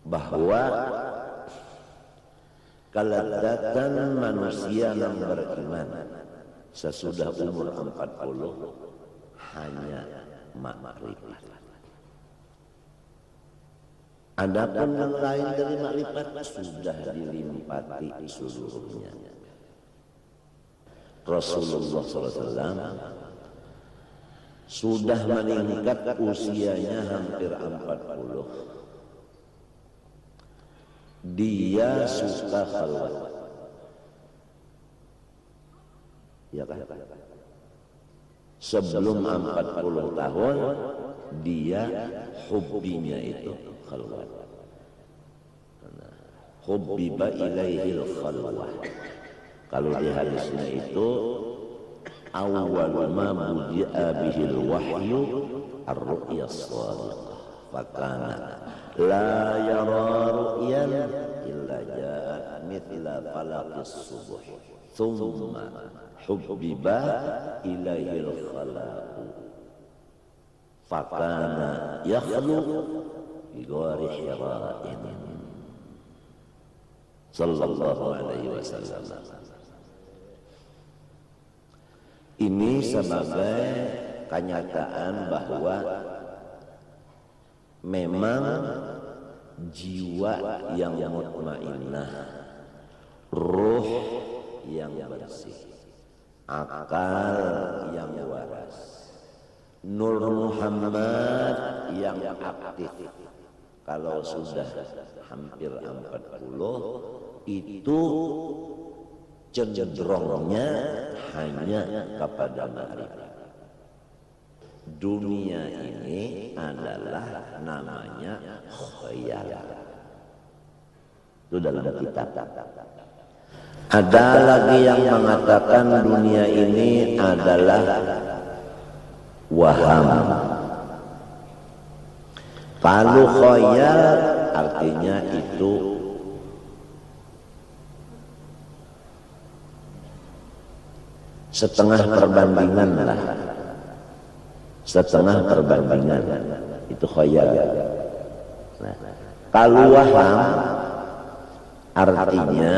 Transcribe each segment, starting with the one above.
bahwa kelezatan manusia yang beriman sesudah umur 40 hanya makrifat. Adapun yang lain dari makrifat sudah dilimpati seluruhnya. Rasulullah SAW sudah meningkat usianya hampir 40. Dia suka khalwat, ya kan? Sebelum 40 tahun dia hubbinya itu khalwat. Hubbiba ilaihil khalwah. Kalau di hadisnya itu awwal ma budi'a bihil wahyu ar-ru'ya as-shadiqah. Fakana la yara ru'yan illa ja'at mithla falaqis subuh thumma hubbiba ilaihil khalaqu fakana yakhlu bi ghari hira'in sallallahu alaihi wasallam. Ini sebagai kenyataan bahwa memang jiwa yang mutmainnah, ruh yang bersih, akal yang waras, Nur Muhammad yang aktif. Kalau sudah hampir 40 itu cenderungnya hanya kepada makrifat. Dunia ini adalah namanya khayal. Itu dalam kitab. Ada lagi yang mengatakan dunia ini adalah waham. Kalau khayal artinya itu setengah perbandingan lah. Setengah perbandingan itu khayal. Nah, kalau waham artinya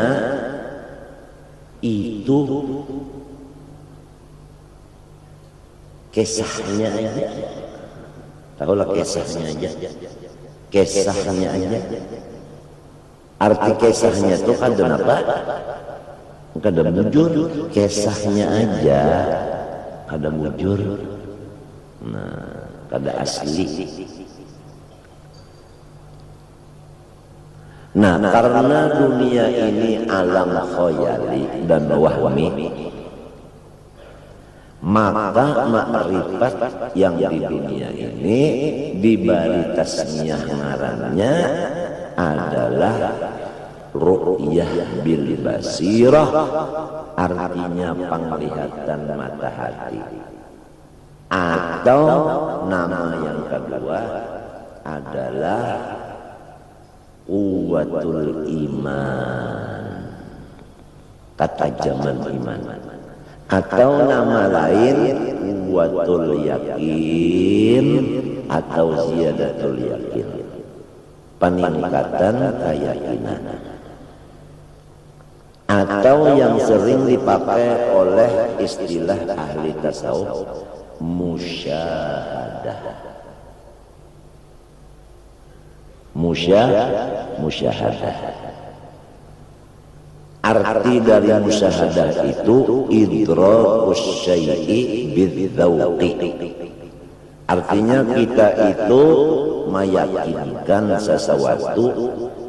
itu kisahnya aja. Tahulah kisahnya aja. Kisahnya aja. Arti kisahnya itu kan apa? Kada mujur. Kisahnya aja kada mujur. Nah, kada asli. Nah, karena dunia ini alam khayali dan wahmi, maka makrifat yang di dunia ini diberi tasmiyah ngarannya adalah ru'yah bil basirah, artinya penglihatan mata hati. Atau nama yang kedua adalah quwwatul iman, ketajaman iman. Atau nama lain quwwatul yakin atau ziyadatul yakin, peningkatan keyakinan. Atau yang sering dipakai oleh istilah ahli tasawuf, musyahadah. Musyahadah. Arti dari musyahadah itu idrakus syai'i bidzauqi. Artinya kita itu meyakinkan sesuatu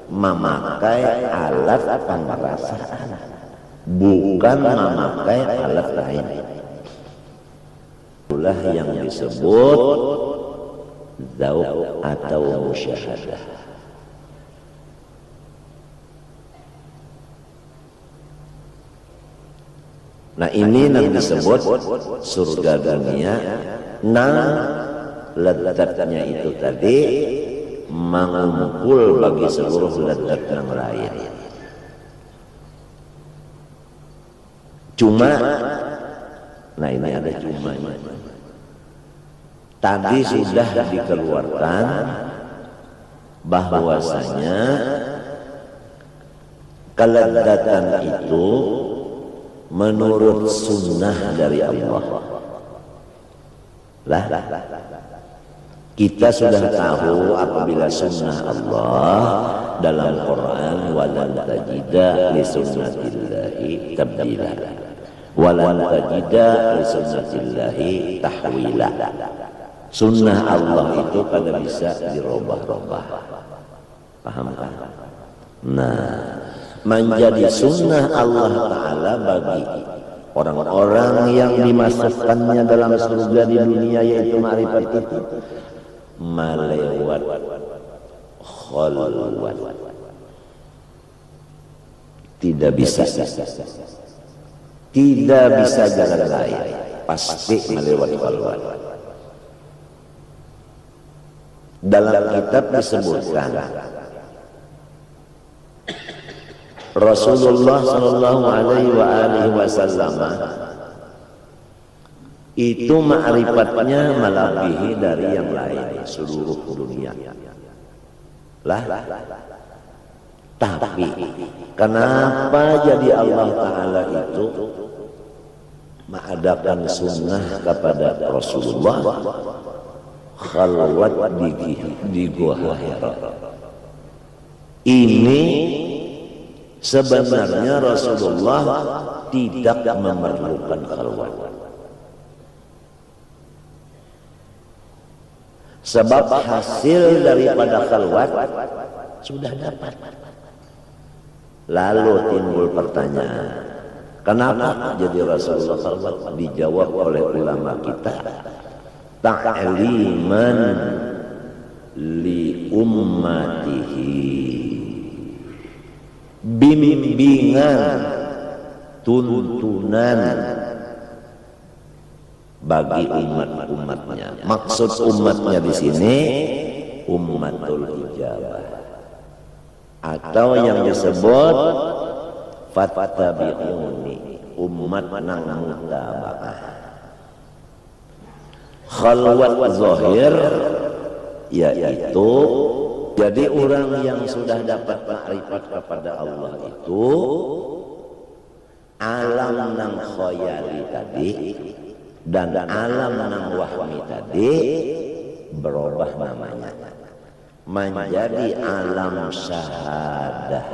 memakai alat pengerasaan, bukan memakai alat lain. Itulah yang disebut dzauq atau musyahadah. Nah, ini yang disebut surga dunia. Nah, lezatnya itu tadi mengumpul bagi seluruh lezat yang lain. Cuma, nah ini ada cumanya. Tadi sudah dikeluarkan bahwasanya kelezatan itu menurut sunnah dari Allah. Lah, kita sudah tahu apabila sunnah Allah dalam Quran, walan tajida li sunnatillahi tabdila walan tajida li sunnatillahi tahwila. Sunnah Allah itu kada bisa dirubah-rubah. Paham kan? Nah, menjadi sunnah Allah Ta'ala bagi orang-orang yang dimasukkannya dalam surga di dunia, yaitu ma'rifat itu, melewat khalwat. Tidak bisa jalan lain, pasti melewat khalwat. Dalam kitab disebutkan Rasulullah sallallahu alaihi wasallam itu ma'rifatnya melebihi dari yang lain seluruh dunia. Lah, tapi kenapa jadi Allah Ta'ala itu mengadakan sunnah kepada Rasulullah khalwat di Gua Hira? Ini sebenarnya Rasulullah tidak memerlukan khalwat, sebab hasil daripada khalwat sudah dapat. Lalu timbul pertanyaan, kenapa jadi Rasulullah khalwat? Dijawab oleh ulama kita, ta'liman li ummatihi, bimbingan, tuntunan bagi umat-umatnya. Maksud umatnya di sini ummatul ijabah, atau yang disebut fattabi'uni, umat nang mutaba'ah. Khalwat zahir yaitu jadi orang yang sudah dapat makrifat kepada Allah itu alam nang khayali tadi dan alam nang wahmi tadi berubah namanya menjadi alam syahadah.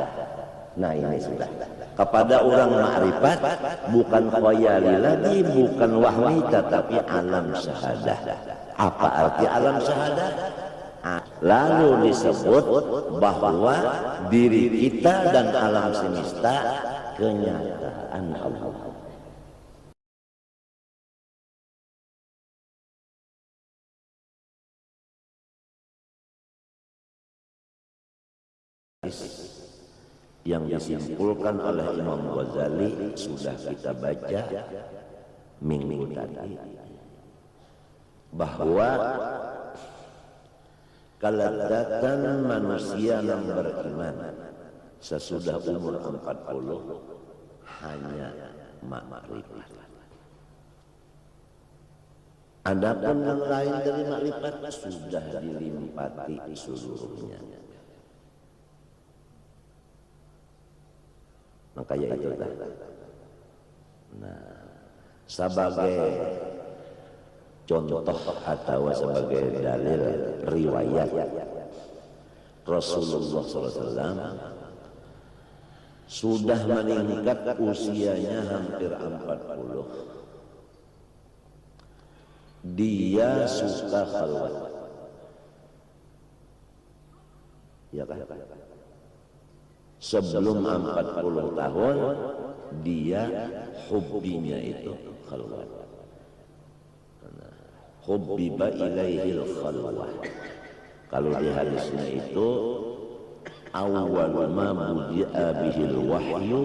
Nah, ini sudah kepada orang makrifat, bukan khayali lagi, bukan wahmi, tetapi alam syahadah. Apa arti alam syahadah? Lalu disebut bahwa diri kita dan alam semesta kenyataan Allah. Yang disimpulkan oleh Imam Ghazali sudah kita baca minggu tadi, bahwa kelezatan manusia yang beriman sesudah umur 40 hanya makrifat. Adapun yang lain dari makrifat sudah dilimpati seluruhnya. Makanya itu dah. Nah, sebagai contoh atau sebagai dalil riwayat, Rasulullah SAW sudah meningkat usianya hampir 40. Dia suka khalwat, ya kan? Sebelum 40 tahun dia hubbinya itu khalwat. Hubbiba ilaihil khalwah. Kalau di hadisnya itu awwal ma budi'a bihil wahyu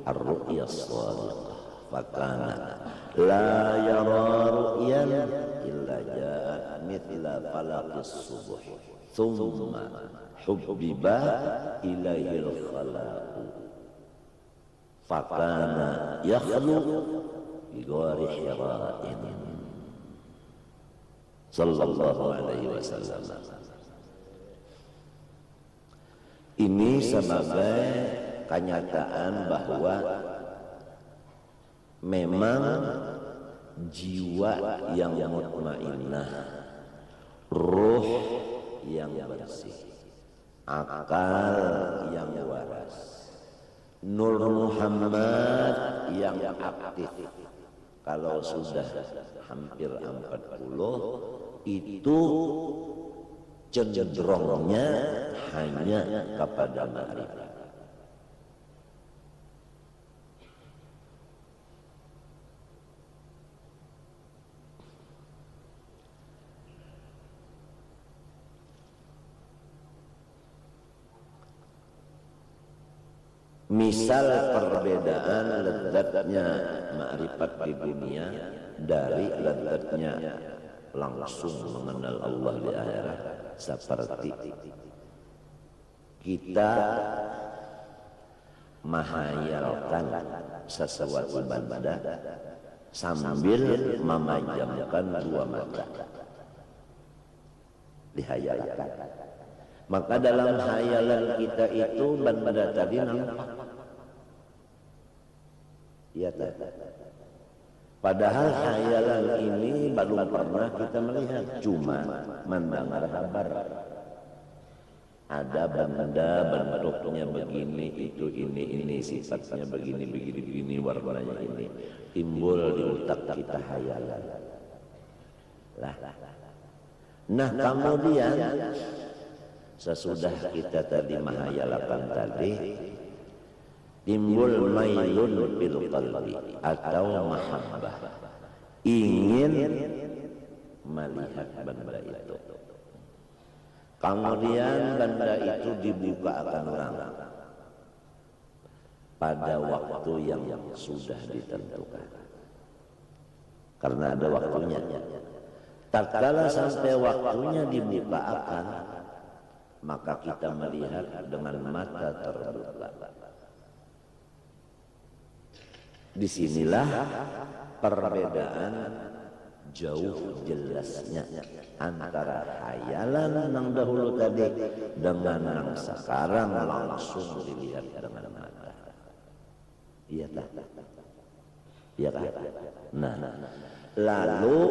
ar-ru'ya as-shadiqah fakana la yara ru'yan illa ja'at mithla falaqis subuh thumma hubbiba ilaihil khalaq fakana yakhlu bi ghari hira'in sallallahu alaihi wasallam. Ini sebagai kenyataan bahwa memang jiwa yang mutmainnah, ruh yang bersih, akal yang waras, Nur Muhammad yang aktif. Kalau sudah hampir 40 itu cenderungnya hanya kepada ma'rifat. Misal perbedaan lezatnya ma'rifat di dunia dari lezatnya langsung mengenal Allah di akhirat, seperti kita menghayalkan sesuatu benda sambil memejamkan dua mata, dihayalkan. Maka dalam hayalan kita itu benda tadi nampak. Iya tak? Padahal hayalan ini belum pernah kita melihat, cuma mendengar kabar. Ada benda bentuknya begini, itu ini sifatnya begini, warnanya ini. Timbul di otak kita hayalan. Nah kemudian sesudah kita tadi menghayalkan tadi, timbul mailun bil qalbi atau mahabbah, ingin melihat benda itu. Kemudian benda itu dibuka akan orang pada waktu yang sudah ditentukan, karena ada waktunya. Tatkala sampai waktunya dibuka akan, maka kita melihat dengan mata terbuka. Disinilah perbedaan jauh jelasnya antara hayalan yang dahulu tadi dengan yang sekarang langsung dilihat dengan mata. Iya tak? Iya tak? Nah, lalu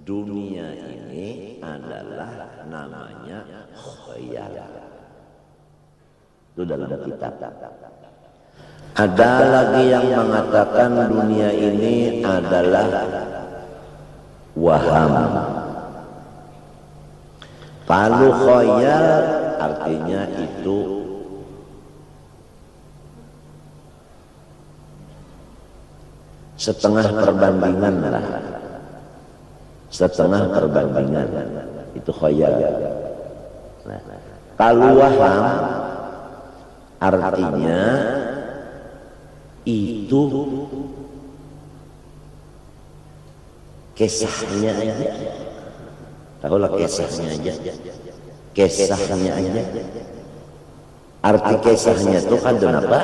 dunia ini adalah namanya khayal. Itu dalam kitab. Ada lagi yang mengatakan dunia ini adalah waham. Kalau khayal artinya itu setengah perbandingan lah. Setengah perbandingan itu khayal. Nah, kalau waham artinya itu kisahnya aja. Tahulah kisahnya aja. Kisahnya aja. Arti kisahnya itu kan apa?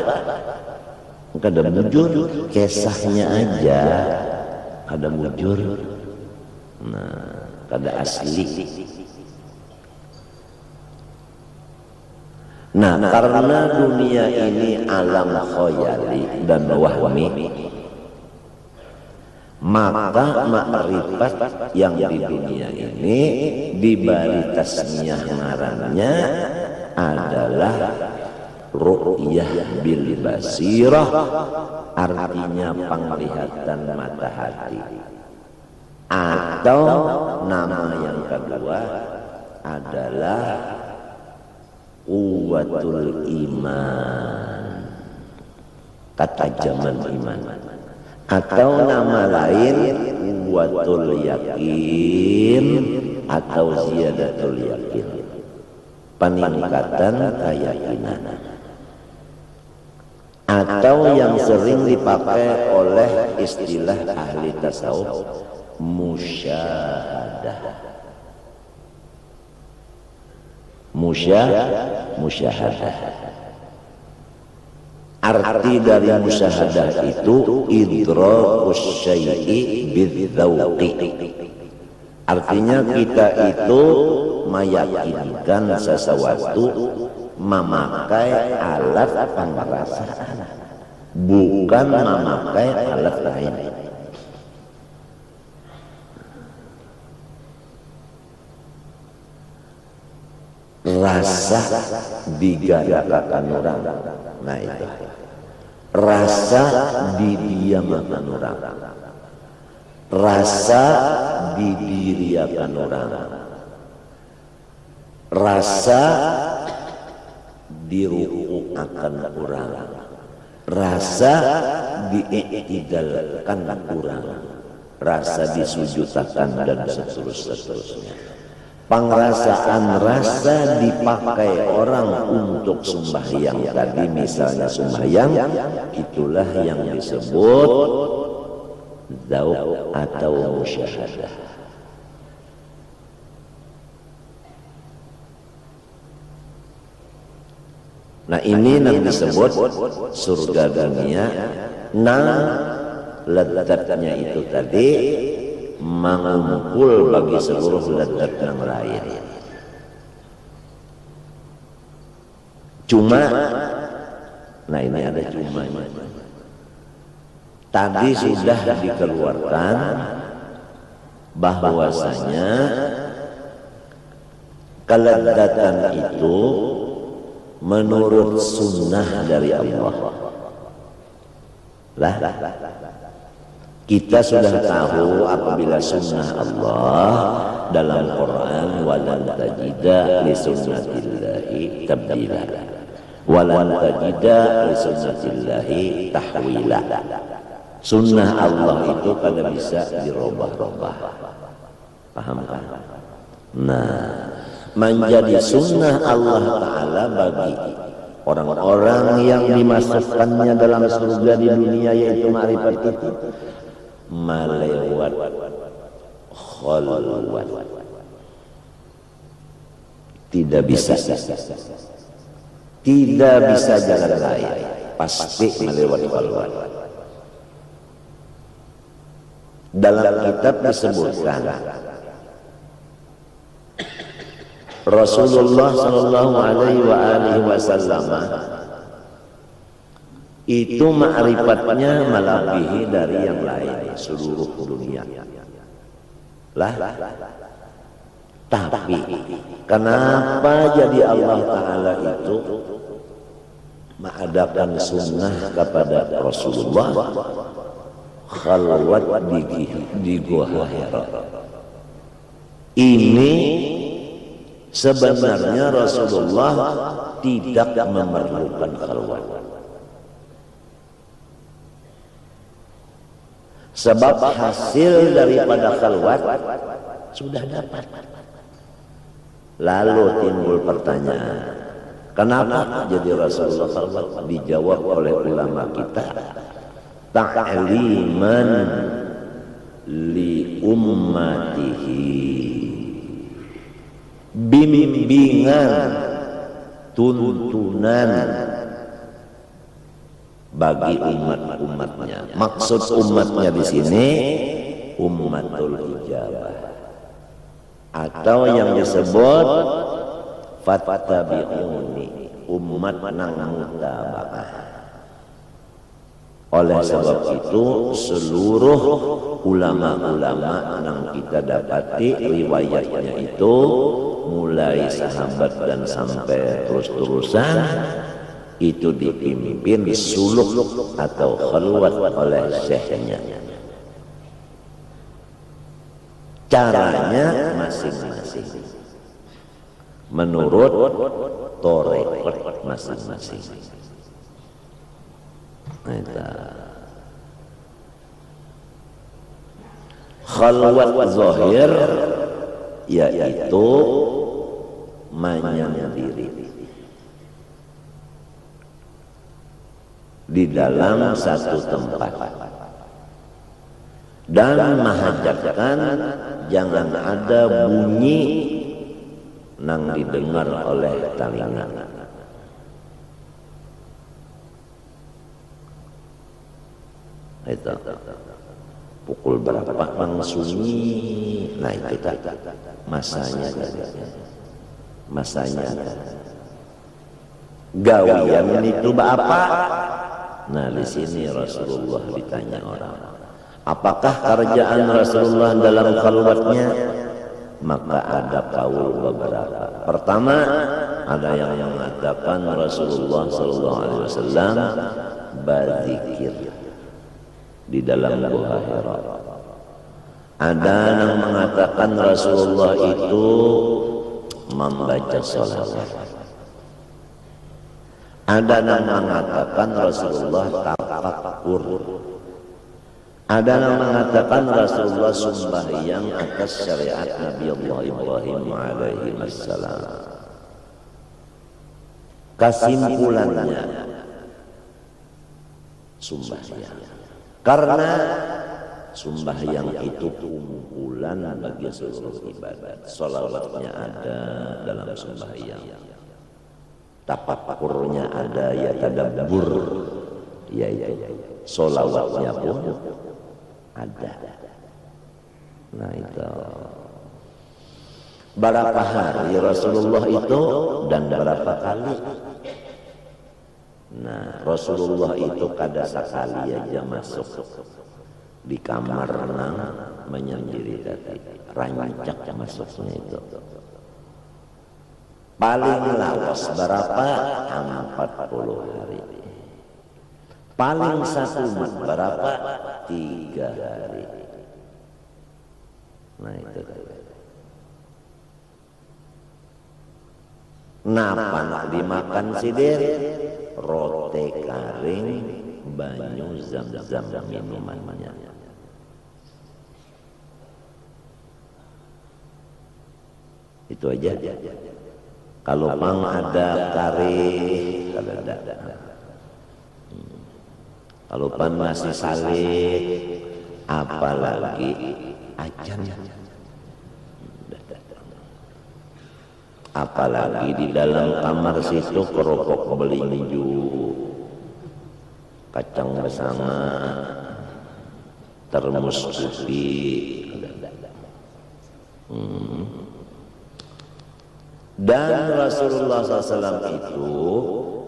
Kada mujur. Kisahnya aja kada mujur. Nah, kada asli. Nah, karena dunia ini alam khayali dan wahmi, maka ma'rifat yang di dunia ini diberi tasmiyah ngarannya adalah ru'yah bil basirah, artinya penglihatan mata hati. Atau nama yang kedua adalah quwwatul iman, ketajaman iman. Atau nama lain quwwatul yakin atau ziyadatul yakin, peningkatan keyakinan. Atau yang sering dipakai oleh istilah ahli tasawuf, musyahadah. Musyahadah. Arti dari musyahadah itu idrakus syai'i bidzauqi, Artinya kita itu meyakinkan sesuatu memakai alat pengerasaan, bukan memakai alat lain. Rasa digarakakan orang, nah itu. Rasa didiamakan orang, rasa didiriakan orang, rasa dirukukan orang, rasa diiktidalkan orang, rasa disujudkan dan seterusnya. Pengerasaan rasa dipakai orang untuk sembahyang tadi, misalnya sembahyang, itulah yang disebut dzauq atau musyahadah. Nah ini yang disebut surga dunia. Nah lezatnya itu tadi mengumpul bagi seluruh lezat yang lain. Cuma, nah ini ada cumanya. Tadi sudah dikeluarkan bahwasanya kelezatan itu menurut sunnah dari Allah. Kita sudah tahu apabila sunnah Allah dalam Quran, walan tajida li sunnatillahi tabdila, walan tajida li sunnatillahi tahwila. Sunnah Allah itu kada bisa dirubah-rubah. Paham kan? Nah, menjadi sunnah Allah Ta'ala bagi orang-orang yang dimasukkannya dalam surga di dunia, yaitu ma'rifat itu, melewat khalwat. Tidak bisa jalan lain, pasti melewat khalwat. Dalam kitab disebutkan Rasulullah sallallahu alaihi wasallam itu ma'rifatnya melebihi dari yang lain seluruh dunia. Tapi kenapa jadi Allah Ta'ala itu mengadakan sunnah kepada Rasulullah khalwat di Gua Hira? Ini sebenarnya Rasulullah tidak memerlukan khalwat. Sebab hasil daripada khalwat sudah dapat. Lalu timbul pertanyaan, kenapa jadi Rasulullah khalwat? Dijawab oleh ulama kita, ta'liman li ummatihi, bimbingan, tuntunan bagi umat-umatnya. Maksud umatnya di sini ummatul ijabah, atau yang disebut fattabi'uni, umat nang mutaba'ah. Oleh sebab itu seluruh ulama-ulama yang kita dapati riwayatnya itu mulai sahabat dan sampai terus-terusan itu dipimpin suluk atau khalwat oleh syekhnya. Caranya masing-masing menurut tarekat masing-masing. Khalwat zahir yaitu menyendiri di dalam satu tempat dan menghajatkan jangan ada bunyi nang didengar oleh telinga. Itu pukul berapa mangsungi. Nah itu tak masanya masanya gawian itu apa. Nah di sini Rasulullah ditanya orang, apakah kerjaan Rasulullah dalam khalwatnya? Maka ada kaul beberapa. Pertama, ada yang mengatakan Rasulullah sallallahu alaihi wasallam berzikir di dalam Gua Hira. Ada yang mengatakan Rasulullah itu membaca sholawat. Ada yang mengatakan Rasulullah tafakkur. Ada yang mengatakan Rasulullah sembahyang atas syariat Nabi Allah Ibrahim alaihi wassalam. Kesimpulannya sembahyang. Karena sembahyang itu kumpulan bagi seluruh ibadat. Sholawatnya ada dalam sembahyang. Tafakkurnya ada, ya tadabbur, ya sholawatnya pun ada. Nah itu berapa hari Rasulullah itu dan berapa kali? Nah Rasulullah itu kada sekali aja masuk di kamar renang menyendiri tadi, rancak masuknya itu. Paling lawas berapa? 40 hari. Paling satu berapa? 3 hari. Nah itu. Napa nak dimakan sidir? Rote kering, banyu zam-zam minumannya. Itu aja. Kalau pang ada kare, kalau ada. Kalau pan masih saleh, apalagi ajan. Apalagi di dalam kamar situ kerokok belinju, kacang bersama, termos putih. Dan Rasulullah SAW itu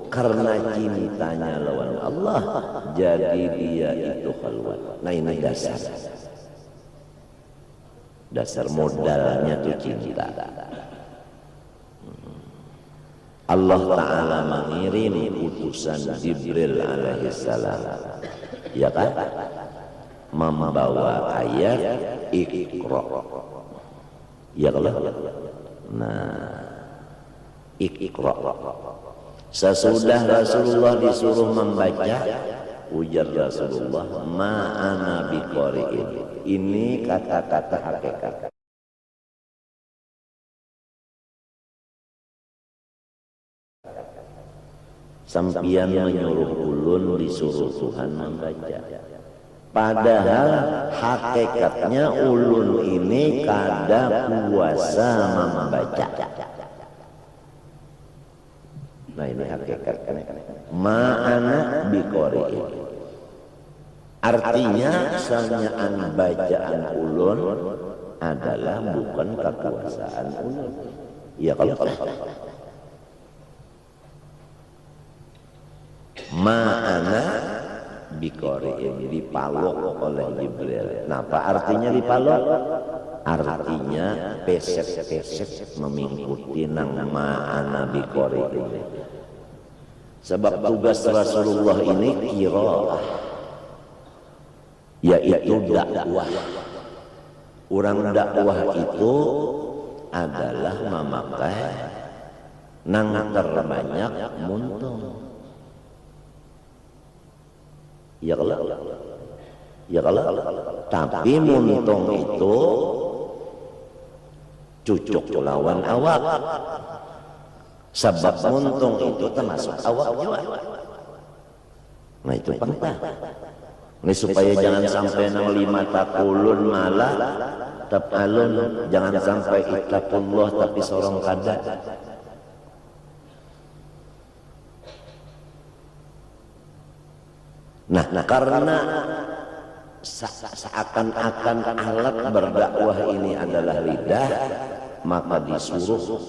karena cintanya lawan Allah, jadi dia itu khalwat. Nah ini dasar modalnya itu cinta. Allah Ta'ala mengirim utusan Jibril alaihissalam, ya kan, membawa ayat Iqra, ya kan. Nah Iqra. Sesudah Rasulullah disuruh membaca, ujar Rasulullah, ma'ana biqari'in. Ini kata-kata hakikat. Sampian menyuruh ulun disuruh Tuhan membaca. Padahal hakikatnya ulun ini kada kuasa membaca. Nah ini hakikatnya. Ma'ana biqari'in. Artinya sanyaan bacaan ulun adalah bukan kekuasaan ulun. Ya kalau ma'ana biqari'in, dipalok oleh Jibril. Nah apa artinya dipalok? Artinya pesek-pesek mengikuti nang ma'ana biqari'in. Sebab tugas Rasulullah ini qiraah, yaitu dakwah. Orang dakwah itu adalah memakai nang terbanyak muntung. Ya kalau tapi muntung itu cucuk lawan awak. Sebab muntung itu termasuk awak juga. Nah itu penting. Ini supaya jangan sampai nang 5 takulun malah tapalun, jangan sampai ittaqullah tapi sorong kada. Nah karena seakan-akan alat berdakwah ini adalah lidah, maka disuruh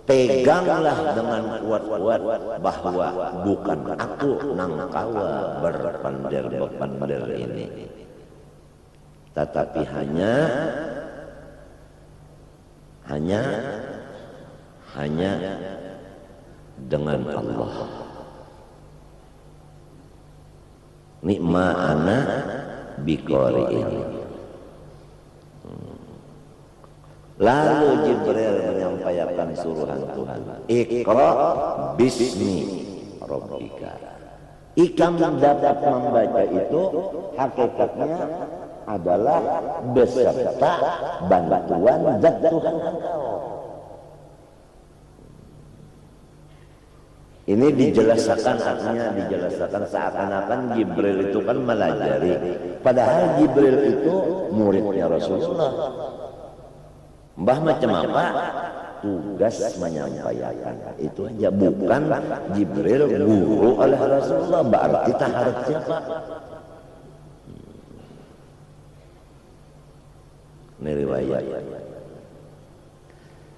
peganglah dengan kuat-kuat bahwa bukan aku nang kawa berpandir-pandir ini, tetapi hanya dengan Allah. Nikma ana biqori ini. Lalu Jibril menyampaikan suruhan Tuhan, Iqra bismi rabbika. Ikam dapat membaca itu hakikatnya adalah beserta bantuan zat Tuhan engkau. Ini dijelaskan, artinya dijelaskan seakan-akan Jibril itu kan melajari, padahal Jibril itu muridnya Rasulullah. Mbah macam apa? Tugas menyampaikan itu aja, bukan Jibril guru oleh Rasulullah, berarti taharap siapa? Ini riwayat.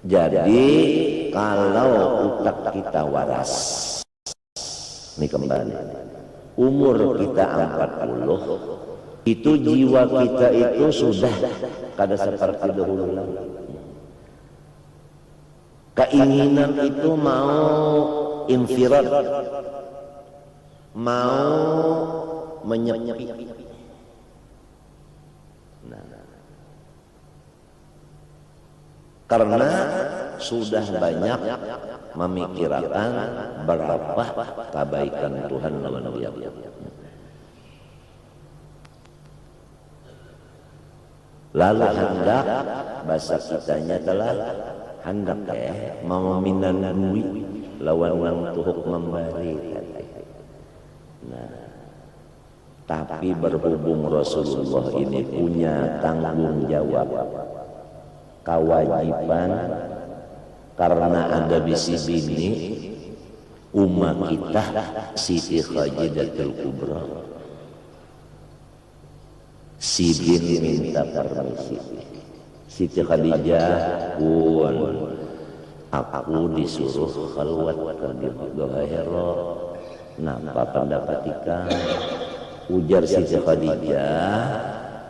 Jadi kalau utak kita waras, ini kembali, umur kita 40, itu jiwa kita itu sudah kada seperti dahulu lagi. Keinginan itu mau infirad, mau menyepi. Karena sudah banyak memikirkan berapa kebaikan Tuhan lawan dia. Lalu hendak, bahasa kitanya adalah hendak mau minan duit lawan nang tuhuk memberi. Nah, tapi berhubung Rasulullah ini punya tanggung jawab, kewajiban, karena ada bisi bini umat kita Siti Khadijatul Kubra. Si bin minta permisi, Siti Khadijah pun aku disuruh khalwat ke Gua Hira. Napa pendapat ikan? Ujar Siti Khadijah,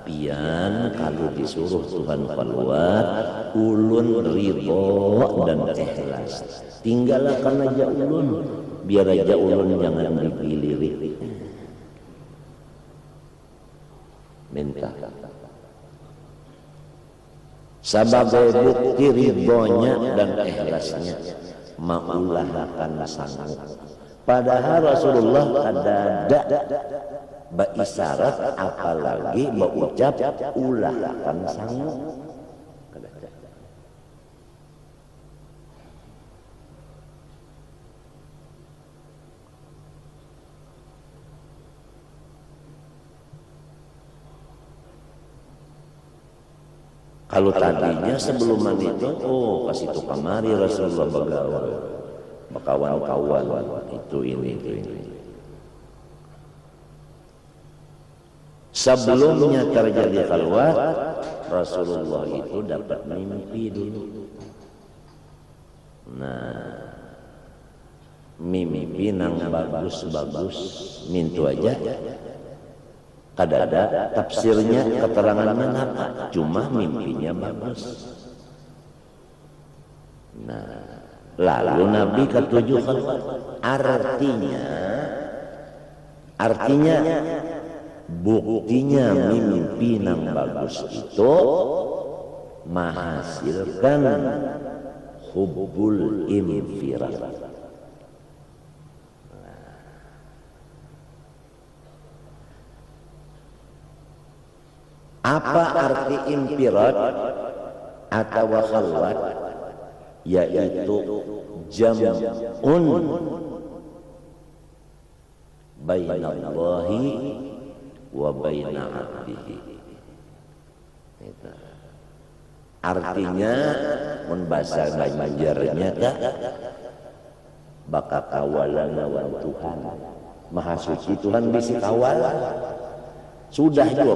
pian kalau disuruh Tuhan khalwat, ulun ridho dan ikhlas. Tinggalkan aja ulun, biar aja ulun jangan dipilih. Minta. Sebagai bukti ridhonya dan ikhlasnya, maulah akan sanggup. Padahal Rasulullah ada berisyarat, apalagi berucap ulah akan sanggup. Kalau tadinya sebelum itu, kasih itu kamari Rasulullah bakawan-kawan itu ini. Sebelumnya terjadi khalwat, Rasulullah itu dapat mimpi dulu. Nah, mimpi nang bagus-bagus, mintu aja. Kadada tafsirnya, keterangannya apa? Cuma mimpinya bagus. Nah, lalu Nabi ketujuh khalwat. Artinya buktinya mimpi nang bagus itu menghasilkan hubbul infirad. Apa arti infirad atau khalwat? Yaitu jam'un bainallahi wa baina 'abdihi. Artinya mun bahasa Banjarnya bakal kawalan lawan Tuhan. Maha suci Tuhan bisi kawalan. Sudah juga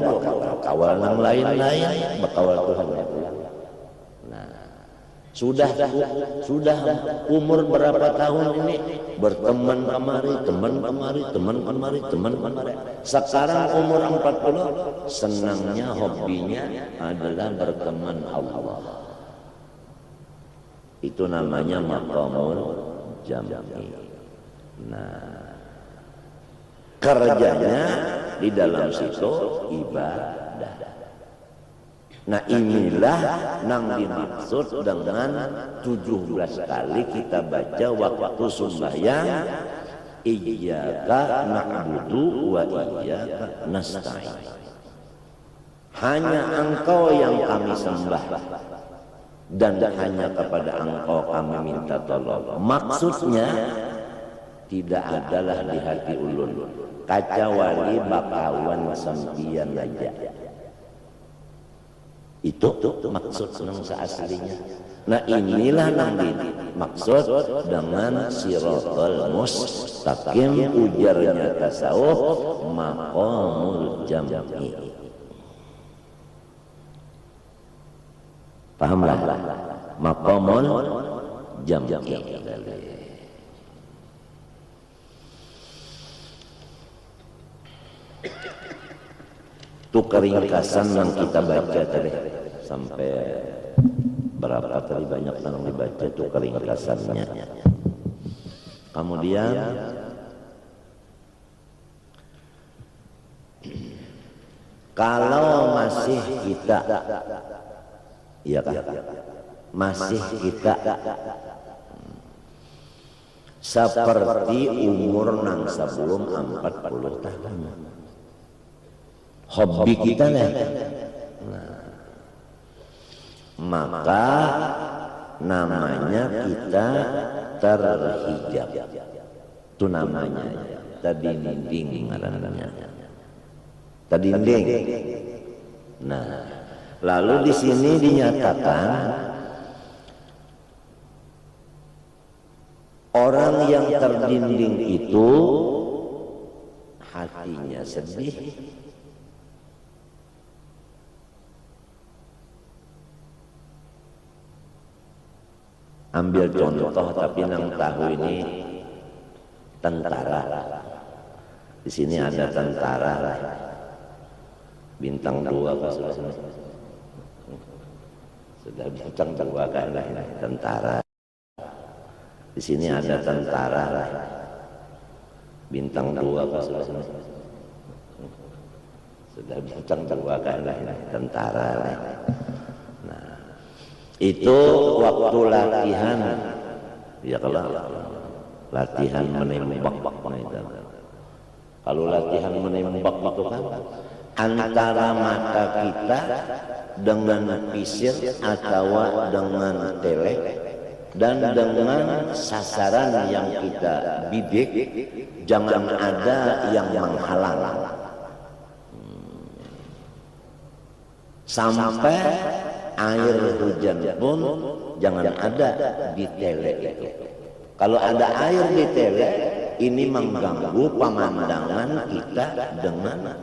bakawal yang lain-lain, bakawal Tuhan. Nah, sudah umur berapa tahun ini berteman kemari, teman kemari, teman kemari, teman kemari. Sekarang umur 40, senangnya, hobinya adalah berteman Allah. Itu namanya maqamul jam'i. Nah, kerjanya di dalam situ ibadah. Nah, inilah yang dimaksud dengan 17 kali kita baca waktu sembahyang, iyyaka na'budu wa iyyaka nasta'in. Hanya Engkau yang kami sembah dan hanya kepada Engkau kami minta tolong. Maksudnya tidak adalah di hati ulun, kacawali bakawan sempian aja. Itu maksud senang seaslinya. Nah, inilah yang dimaksud dengan siratal mustaqim, ujarnya tasawuf, maqamul jam'i. Pahamlah maqamul jam'i. Itu keringkasan yang kita baca tadi sampai berapa tadi, banyak yang dibaca itu keringkasannya. Kemudian kalau masih kita, iya kan, masih kita seperti umur nang sebelum 40 tahun, hobi kita lah. Nah, maka namanya kita terhijab. Itu namanya tadinding ngaranna. Tadinding. Nah, lalu di sini dinyatakan orang yang terdinding itu hatinya sedih, ambil contoh tapi nang tahu ini tentara. Di sini ada tentara bintang 2 sudah bintang 2 kan tentara. Di sini ada tentara bintang 2 sudah bintang 2 kan tentara. Itu waktu latihan, ya kalau latihan menembak, kalau latihan menembak itu kan antara mata kita dengan pisir atau dengan telek dan dengan sasaran yang kita bidik, jangan ada yang menghalang sampai air hujan pun jangan ada di tele itu. Kalau ada air di tele, ini mengganggu pemandangan kita dengan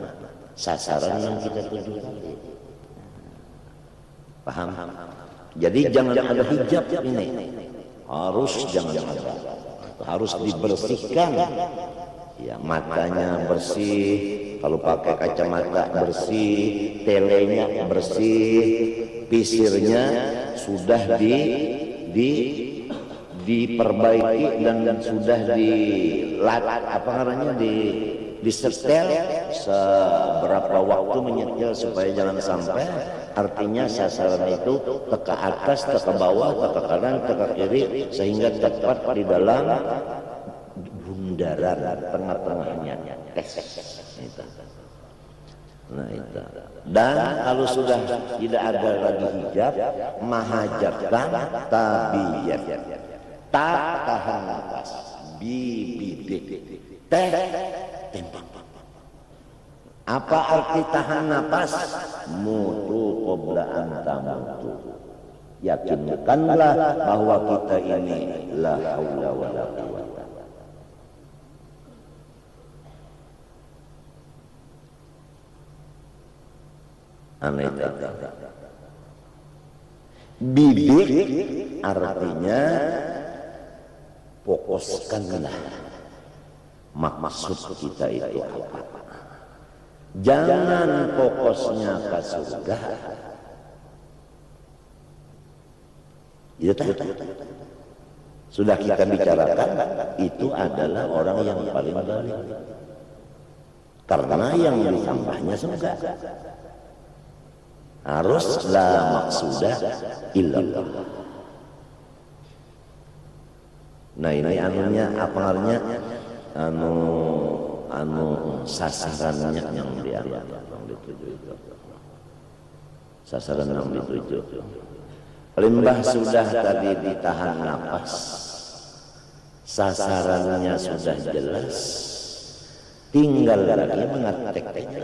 sasaran yang kita tuju. Paham? Jadi jangan ada hijab ini. Harus jangan ada. Harus dibersihkan. Ya, matanya bersih, kalau pakai kacamata bersih, telenya bersih, pisirnya sudah diperbaiki dan sudah disetel seberapa waktu menyetel supaya jangan sampai, artinya sasaran itu ke atas, ke bawah, ke kanan, ke kiri, sehingga tepat di dalam bundaran tengah-tengahnya. Nah itu. Dan kalau sudah tidak ada lagi hijab, mahajatan tabiyat, tak tahan nafas, bibidik, tembak. Apa arti tahan nafas? Mutu qabla an tamutu. Yakinkanlah bahwa kita ini la haula wala quwwata. Aneh tadi. Bidik artinya fokuskanlah maksud kita itu apa. Jangan fokusnya ke surga. Itu sudah kita bicarakan, itu adalah orang yang paling baik. Karena yang ditambahnya surga. Harus la maksudah illallah. Nah ini anunya apa artinya? Sasarannya yang diarah, yang dituju itu. Sasaran yang dituju. Limbah sudah tadi ditahan napas, sasarannya sudah jelas, tinggal lagi mengeteknya.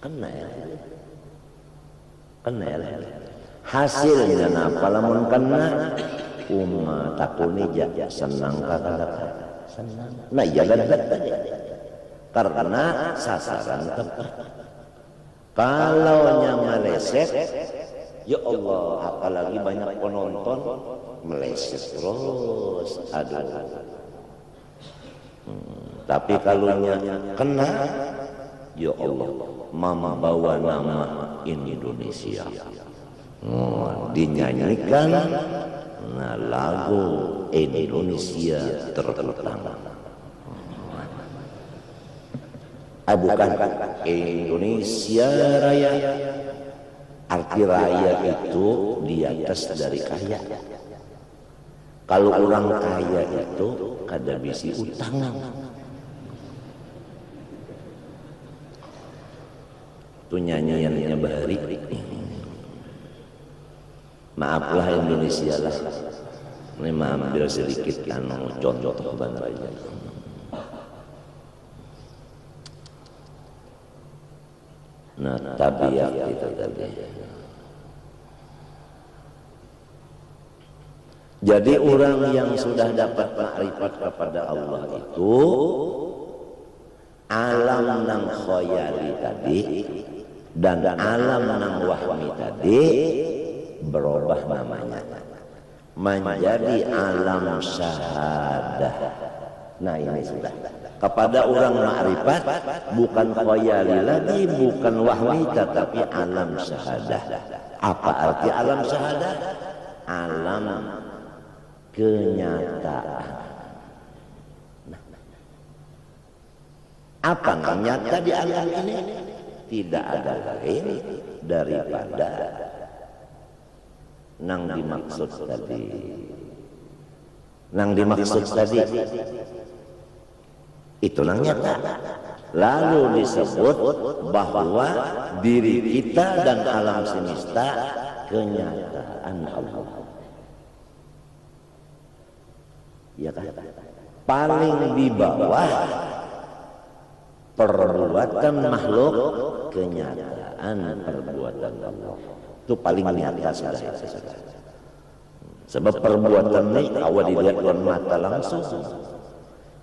Kena ya, hasilnya apa lamun kena takuni aja senang kakak senang. Nah iya karena sasaran tepat. Kalau yang meleset, ya Allah, apalagi banyak penonton meleset terus, aduh. Tapi kalau kena, ya Allah, mama bawa nama Indonesia. Dinyanyikan lagu Indonesia terutama. Bukan Indonesia Raya. Arti raya itu di atas dari kaya. Kalau orang kaya itu kada bisi utang. Itu nyanyiannya Bahari. Maaflah Indonesia lah. Ini ambil sedikit contoh benar aja. Nah, tabiat itu tadi. Jadi orang yang sudah dapat makrifat kepada Allah itu alam nang khayali tadi dan alam nang wahmi tadi berubah namanya menjadi alam syahadah. Nah ini sudah kepada orang makrifat bukan khayali lagi, bukan wahmi, tetapi alam syahadah. Apa arti alam syahadah? Alam kenyataan. Apa yang nyata di alam ini? Tidak ada lain daripada nang dimaksud tadi. Nang dimaksud tadi itu nang nyata. Lalu disebut bahwa diri kita dan alam semesta kenyataan Allah. Ya kan? Paling di bawah perbuatan makhluk, kenyataan perbuatan Allah. Itu paling nyata sudah. Sebab perbuatan ini awal dilihat dengan mata langsung.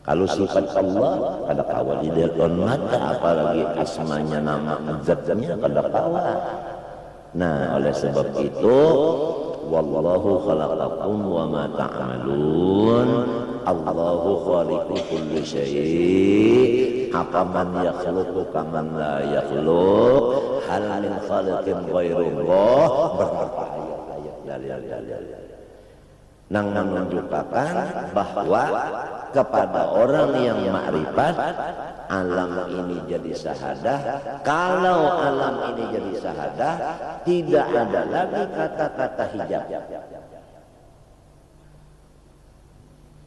Kalau sifat Allah kada kawal dilihat dengan mata, apalagi asmanya, nama zatnya kada kawal. Nah, oleh sebab itu wallahu khalaqakum wa ma ta'malun. Allahu khaliqu kulli syai'. Afaman yakhluqu kaman la yakhluq. Hal min khaliqin ghairullah. Berapa ayat-ayat dalil-dalil nang menunjukkan bahwa kepada orang yang makrifat alam ini jadi syahadah. Kalau alam ini jadi syahadah, tidak ada lagi kata-kata hijab.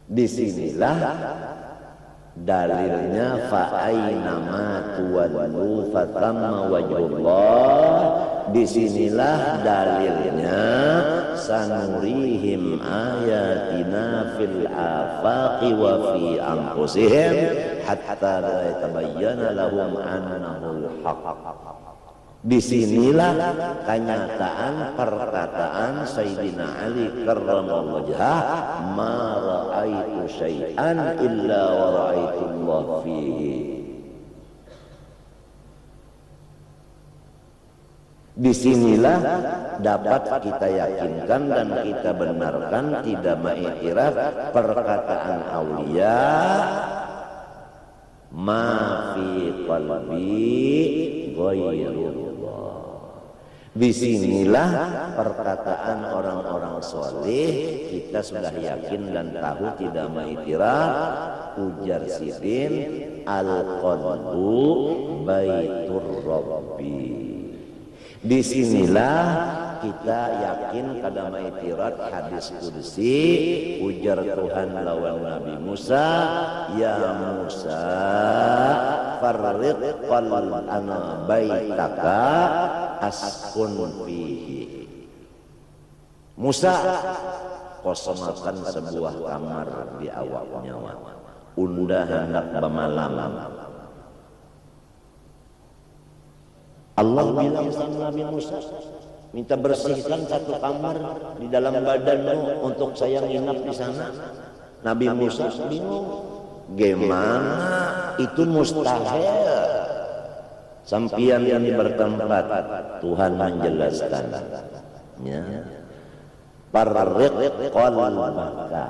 Disinilah dalilnya fa'ainama tuwallu fatamma wajhullah. Disinilah dalilnya sanurihim ayatina fil afaqi wa fi anfusihim hatta la yatabayyana lahum annahul haqq. Disinilah kenyataan perkataan Sayyidina Ali karramallahu wajhah, ma ra'aitu syai'an illa wa ra'aitullah fihi. Disinilah dapat kita yakinkan dan kita benarkan tidak mengiktiraf perkataan aulia ma fi qalbi ghairullah. Disinilah perkataan orang-orang soleh kita sudah yakin dan tahu tidak mengiktiraf. Ujar Sidin, al-qalbu baitur rabbi. Disinilah kita yakin kada mengiktiraf hadis qudsi. Ujar Tuhan lawan Nabi Musa, ya Musa farriq qal'ana baitaka askun fihi. Musa, kosongkan sebuah kamar di awak nyawa, unda hendak bermalam. Allah bilang sama Nabi Musa, minta bersihkan satu kamar di dalam badanmu untuk saya nginap di sana. Nabi Musa bingung, gimana itu mustahil? Sampian ini bertempat, Tuhan menjelaskan. Ya. Farriq qalbaka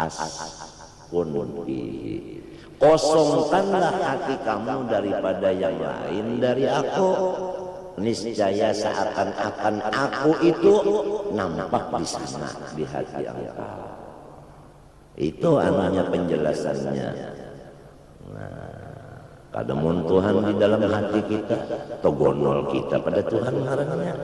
askun fihi. Kosongkanlah hati kamu daripada yang lain dari aku. Niscaya seakan-akan aku itu nampak di sana di hati engkau. Itu anaknya penjelasannya. Kadamun Tuhan di dalam hati kita, togonol kita pada Tuhan marahnya.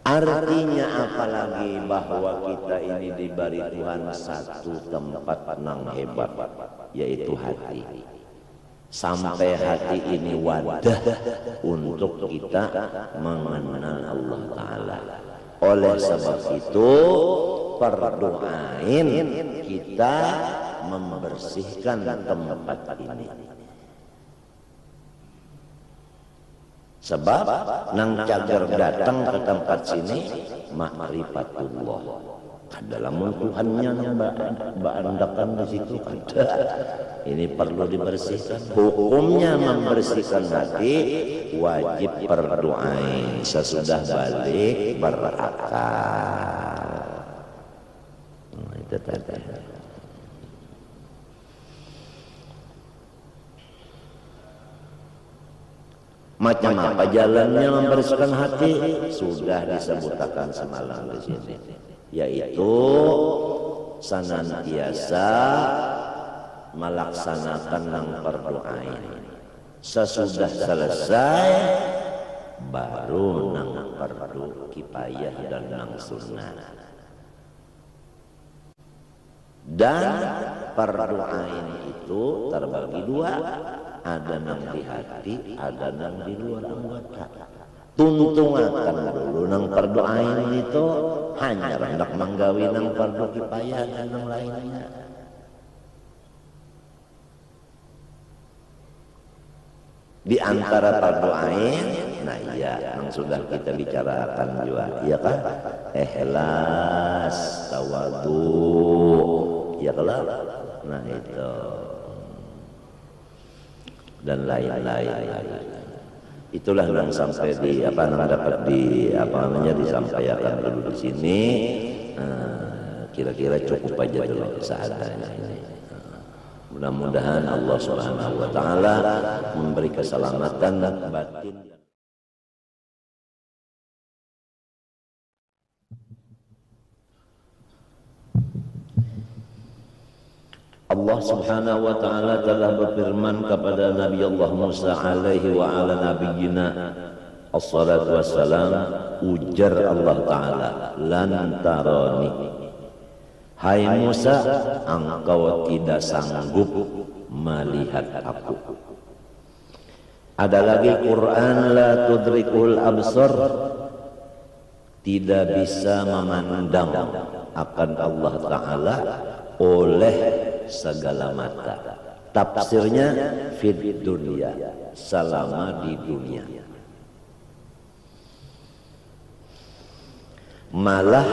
Artinya apalagi bahwa kita ini diberi Tuhan satu tempat nang hebat, yaitu hati. Sampai hati ini wadah untuk kita mengenal Allah Ta'ala. Oleh sebab itu perdoain kita membersihkan tempat ini. Sebab nang cagar datang ke tempat sini ma'rifatullah. Dalam Tuhannya yang berandakan di situ ada. Ini perlu dibersihkan. Hukumnya membersihkan hati wajib berdoain sesudah balik berakal. Itu tadi. Macam apa jalannya membersihkan hati sudah disebutkan semalam di sini, yaitu senantiasa melaksanakan nang berdoain. Sesudah selesai baru nang fardu kifayah dan nang sunnah. Dan berdoain itu terbagi dua. Ada nang di hati, ada nang di luar anggota. Tuntungakan dulu nang perdoain itu hanya hendak menggawi nang fardu kifayah dan nang lainnya. Di antara perdoain, nah iya, yang sudah kita bicarakan juga, iya kan? Ikhlas, tawadu, ya kan? Nah itu. Dan lain-lain. Itulah yang sampai di apa yang dapat di apa namanya disampaikan dulu di sini. Kira-kira cukup aja dulu seadanya ini. Mudah-mudahan Allah Subhanahu wa taala memberi keselamatan batin. Allah Subhanahu wa taala telah berfirman kepada Nabi Allah Musa alaihi wa ala nabiyyina assalatu wassalam, ujar Allah taala, lan tarani, hai Musa, engkau tidak sanggup melihat aku. Ada lagi Quran, la tudrikul absar, tidak bisa memandang akan Allah taala oleh segala mata. Tafsirnya fid dunya, selama di dunia. Malah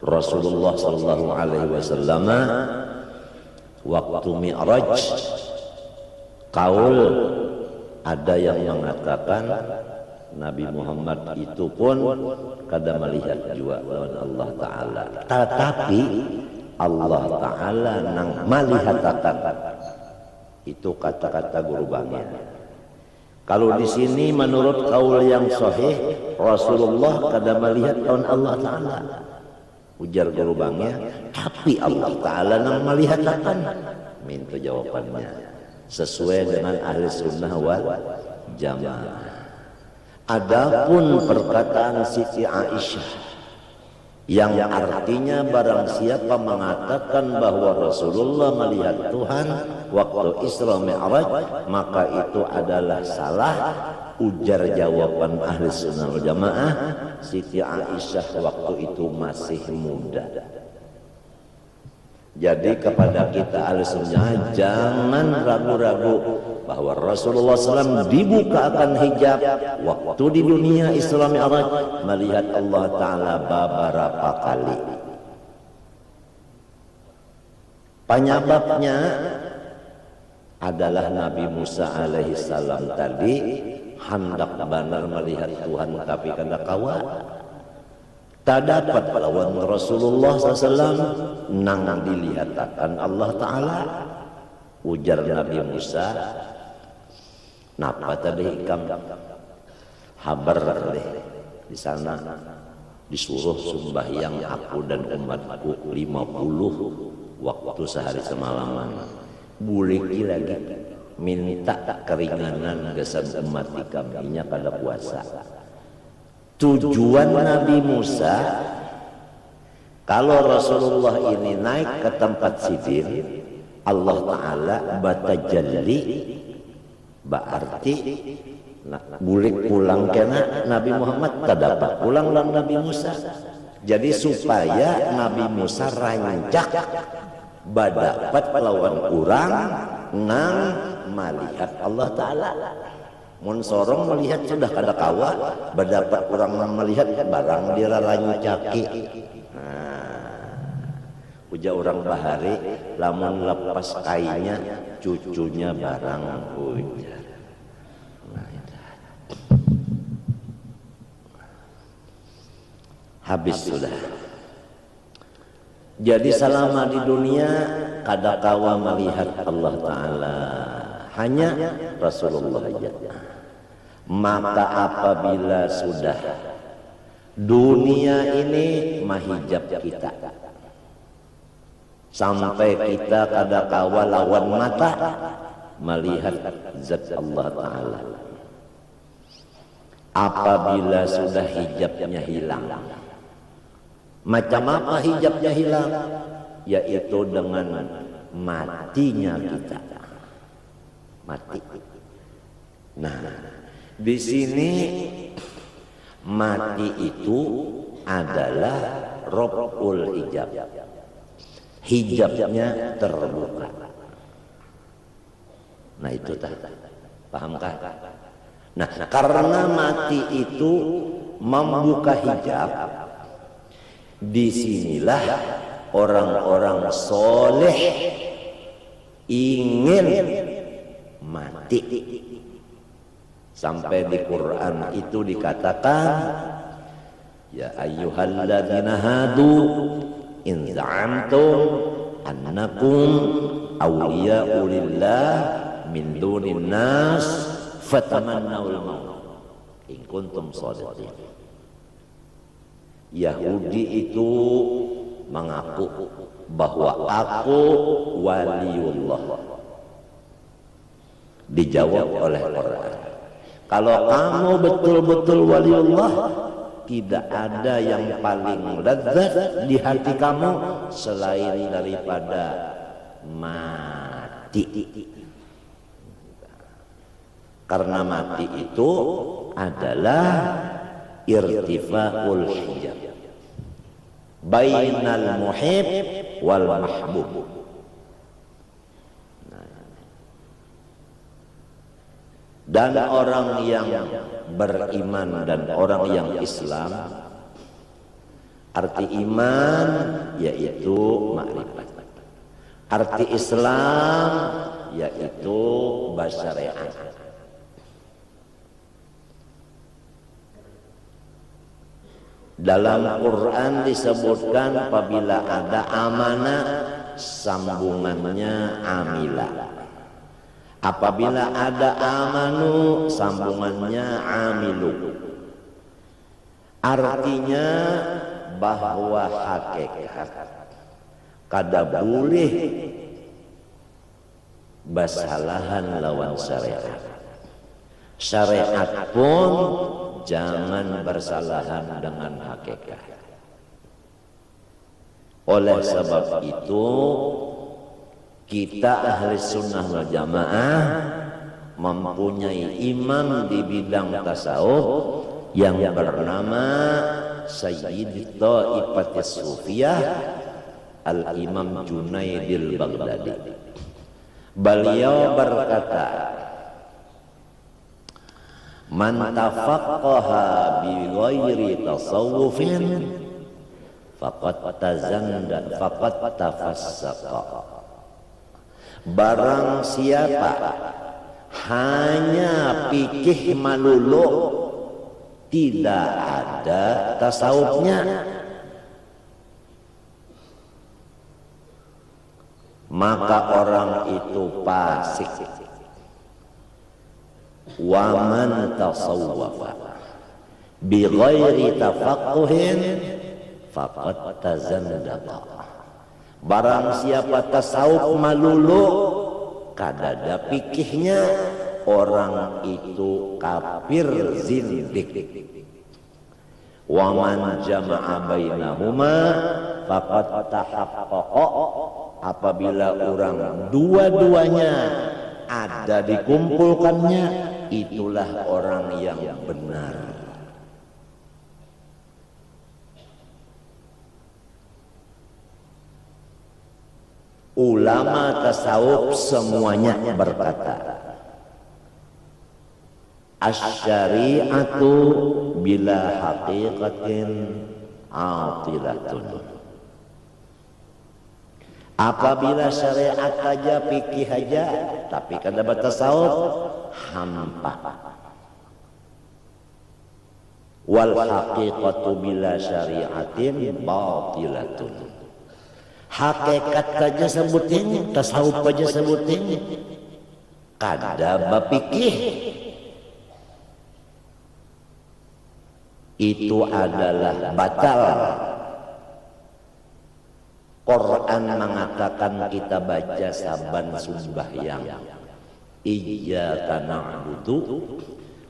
Rasulullah sallallahu alaihi wasallam waktu Mi'raj Kaul ada yang mengatakan Nabi Muhammad itu pun kada melihat juga lawan Allah Ta'ala, tetapi Allah Ta'ala nang malihatakan. Itu kata-kata guru bangnya. Kalau di sini menurut kaul yang sahih, Rasulullah kada melihat lawan Allah Ta'ala, ujar guru bangnya, tapi Allah Ta'ala nang malihatakan. Minta jawabannya sesuai dengan ahli sunnah wal jamaah. Adapun perkataan Siti Aisyah yang artinya barang siapa mengatakan bahwa Rasulullah melihat Tuhan waktu Isra Mi'raj, maka itu adalah salah. Ujar jawaban ahli sunnah wal jamaah, Siti Aisyah waktu itu masih muda. Jadi kepada kita ahli sunnah, jangan ragu-ragu bahwa Rasulullah SAW dibukakan hijab waktu di dunia Isra Mi'raj, melihat Allah Ta'ala beberapa kali. Penyebabnya adalah Nabi Musa alaihissalam tadi hendak benar melihat Tuhan, tapi kada kawa. Tak dapat lawan Rasulullah SAW nang dilihatkan Allah Ta'ala. Ujar Nabi Musa, napa tadi hikam habar deh di sana disuruh sembahyang aku dan umatku 50 waktu sehari semalaman. Buliki lagi minta keringanan gesan umat ikaminya kada puasa. Tujuan Nabi Musa, kalau Rasulullah ini naik ke tempat Sidir, Allah Ta'ala batajalli, berarti bulik pulang kena Nabi Muhammad tak dapat pulang lang Nabi Musa. Jadi supaya Nabi Musa rancak badapat lawan orang nang melihat Allah Ta'ala. Mun sorong melihat sudah kada kawa, berdapat orang melihat barang diraranyu caki. Uja orang bahari, lamun lepas kainnya cucunya barang ujar. Habis sudah. Jadi selama di dunia kada kawa melihat Allah Ta'ala, hanya Rasulullah saja. Maka apabila sudah dunia ini mahijab kita, sampai kita kada kawa lawan mata melihat zat Allah Ta'ala. Apabila sudah hijabnya hilang, macam apa hijabnya hilang? Yaitu dengan matinya kita. Mati. Nah, di sini mati itu adalah raf'ul hijab. Hijabnya terbuka. Nah itu pahamkah? Nah, karena mati itu membuka hijab, disinilah orang-orang soleh ingin mati. Sampai di Quran itu dikatakan, ya ayyuhalladzina hadu in za'amtum annakum awliya'u lillah min dunin nas fatamannawul maut in kuntum shadiqin. Yahudi itu mengaku bahwa aku waliullah. Dijawab oleh Quran, kalau kamu betul-betul waliullah, tidak ada yang paling lezat di hati kamu selain daripada mati. Karena mati itu adalah irtifa'ul hijab bainal muhib wal mahbub. Dan orang yang beriman dan orang yang Islam, arti iman yaitu makrifat, arti Islam yaitu bersyariat. Dalam Quran disebutkan apabila ada amanah sambungannya amilah. Apabila ada amanu sambungannya amilu. Artinya bahwa hakikat kada boleh basalahan lawan syariat. Syariat pun jangan bersalahan dengan hakikat. Oleh sebab itu kita ahli sunnah wal jamaah mempunyai imam di bidang tasawuf yang bernama Sayyid Ta'ifatis Sufiyah Al-Imam Junaidil Baghdadi. Beliau berkata, man tafaqqaha bi ghairi tasawufin faqad tafassaqa. Barang siapa hanya fikih malulu, tidak ada tasawufnya, maka orang itu fasik. Wa man tasawwafa bi ghairi tafaqquhin faqad tazandaqa. Barang siapa tasawuf malulu kada ada fikihnya, orang itu kafir zindik. Wa man jama'a bainahuma faqad tahaqqaqa. Apabila orang dua-duanya ada dikumpulkannya, itulah orang yang benar. Ulama tasawuf semuanya berkata, asy-syari'atu bila haqiqatin atilatun. Apabila syariat aja, fikih aja, tapi kada bertasawuf, hampa. Wal haqiqatu bila syariatin batilatun. Hakikat aja sebutin, tasawuf aja sebutin, kada bapikih. Itu adalah batal. Quran mengatakan kita baca saban sembahyang, iyyaka na'budu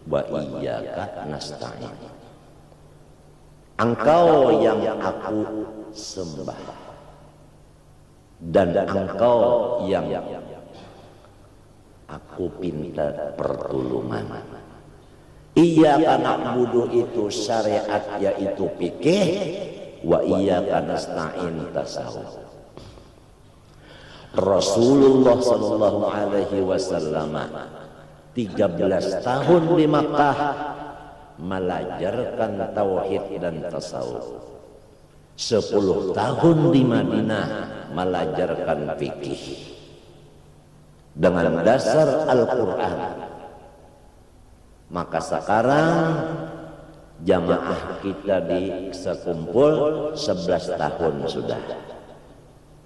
wa iyyaka nasta'in. Engkau yang aku sembah dan engkau yang aku pinta pertolongan. Iyyaka na'budu itu syariat, yaitu fikih. Wa iyyaka nasta'in tasawuf. Rasulullah sallallahu alaihi wasallam 13 tahun di Makkah melajarkan tauhid dan tasawuf. 10 tahun di Madinah melajarkan fikih dengan dasar Al-Quran. Maka sekarang jamaah kita di sekumpul 11 tahun sudah.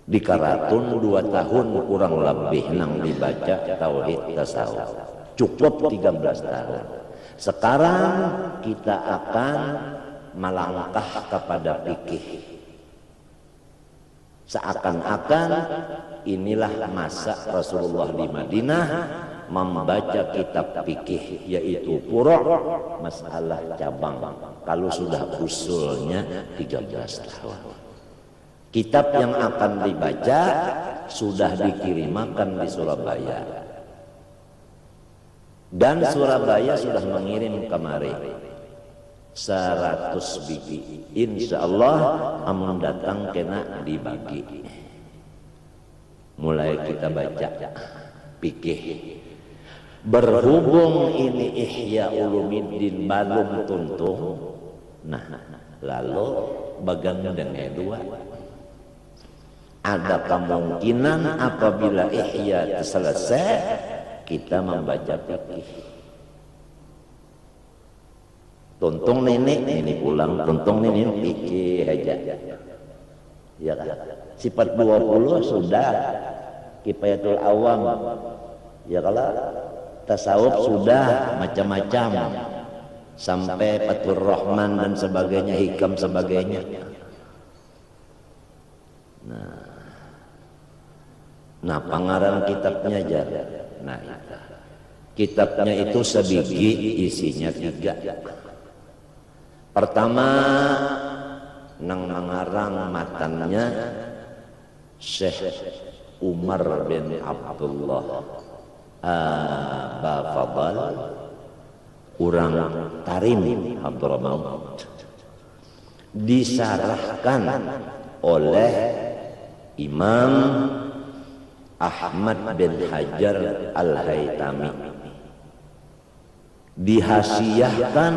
Di Karatun 2 tahun kurang lebih nang dibaca tauhid tasawuf. Cukup 13 tahun. Sekarang kita akan melangkah kepada fikih. Seakan-akan inilah masa Rasulullah di Madinah membaca kitab fikih, yaitu furu', masalah cabang. Kalau sudah usulnya 13 tahun. Kitab yang akan dibaca sudah dikirimkan di Surabaya. Dan Surabaya sudah mengirim kemari 100 biji. Insya Allah amun datang kena dibagi. Mulai kita baca fikih. Berhubung ini Ihya Ulumuddin balum tuntung, nah lalu bagang dengan dua. Ada kemungkinan apabila ihya selesai kita membaca fikih. Tuntung ini pulang, tuntung ini fikih aja. Ya kan? Sifat 20 sudah, Kifayatul Awam. Ya kalau tasawuf sudah macam-macam sampai Fathur Rahman dan sebagainya, hikam sebagainya. Nah, pengarang kitabnya aja. Nah, kitabnya itu sebiji, isinya 3. Pertama, nang mengarang matannya Syekh Umar bin Abdullah Aba Fadal, orang Tarim Hadramaut, disarahkan oleh Imam Ahmad bin Hajar Al-Haytami, dihasiyahkan